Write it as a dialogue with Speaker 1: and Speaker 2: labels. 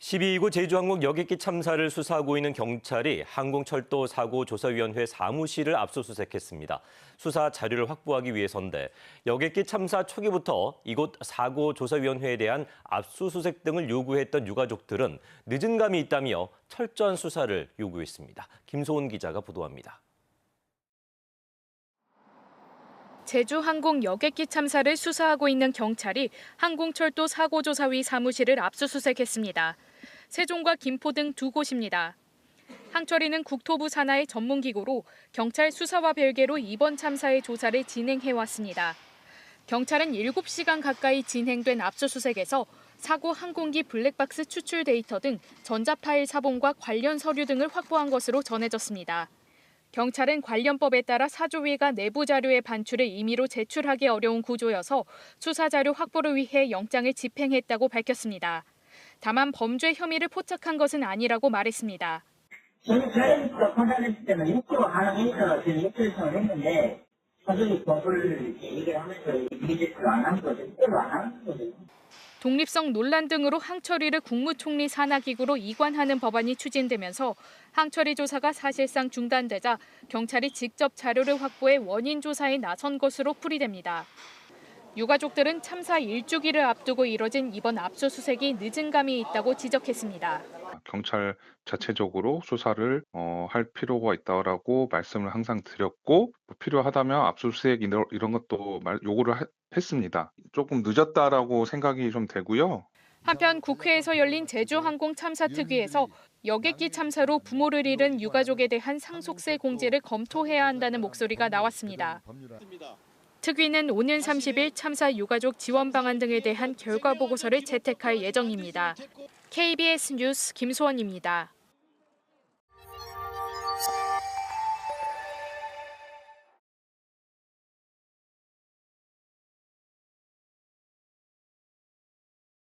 Speaker 1: 12.29 제주항공 여객기 참사를 수사하고 있는 경찰이 항공철도 사고조사위원회 사무실을 압수수색했습니다. 수사 자료를 확보하기 위해서인데 여객기 참사 초기부터 이곳 사고조사위원회에 대한 압수수색 등을 요구했던 유가족들은 늦은 감이 있다며 철저한 수사를 요구했습니다. 김소은 기자가 보도합니다.
Speaker 2: 제주항공 여객기 참사를 수사하고 있는 경찰이 항공철도 사고조사위 사무실을 압수수색했습니다. 세종과 김포 등 두 곳입니다. 항철이는 국토부 산하의 전문기구로 경찰 수사와 별개로 이번 참사의 조사를 진행해왔습니다. 경찰은 7시간 가까이 진행된 압수수색에서 사고 항공기 블랙박스 추출 데이터 등 전자파일 사본과 관련 서류 등을 확보한 것으로 전해졌습니다. 경찰은 관련법에 따라 사조위가 내부 자료의 반출을 임의로 제출하기 어려운 구조여서 수사 자료 확보를 위해 영장을 집행했다고 밝혔습니다. 다만 범죄 혐의를 포착한 것은 아니라고 말했습니다.
Speaker 3: 저는 자연스럽게 판단했을 때는 6kg 가능해서 지금 6kg 신청을 했는데 사조위 법을 얘기를 하면서 이게 제출 안 한 거죠. 6kg 안 한 거죠.
Speaker 2: 독립성 논란 등으로 항철이를 국무총리 산하기구로 이관하는 법안이 추진되면서 항철이 조사가 사실상 중단되자 경찰이 직접 자료를 확보해 원인 조사에 나선 것으로 풀이됩니다. 유가족들은 참사 1주기를 앞두고 이뤄진 이번 압수수색이 늦은 감이 있다고 지적했습니다.
Speaker 4: 경찰 자체적으로 수사를 할 필요가 있다라고 말씀을 항상 드렸고 필요하다면 압수수색 이런 것도 요구를 했습니다. 조금 늦었다라고 생각이 좀 되고요.
Speaker 2: 한편 국회에서 열린 제주항공 참사 특위에서 여객기 참사로 부모를 잃은 유가족에 대한 상속세 공제를 검토해야 한다는 목소리가 나왔습니다. 특위는 오는 30일 참사 유가족 지원 방안 등에 대한 결과 보고서를 채택할 예정입니다. KBS 뉴스 김소원입니다.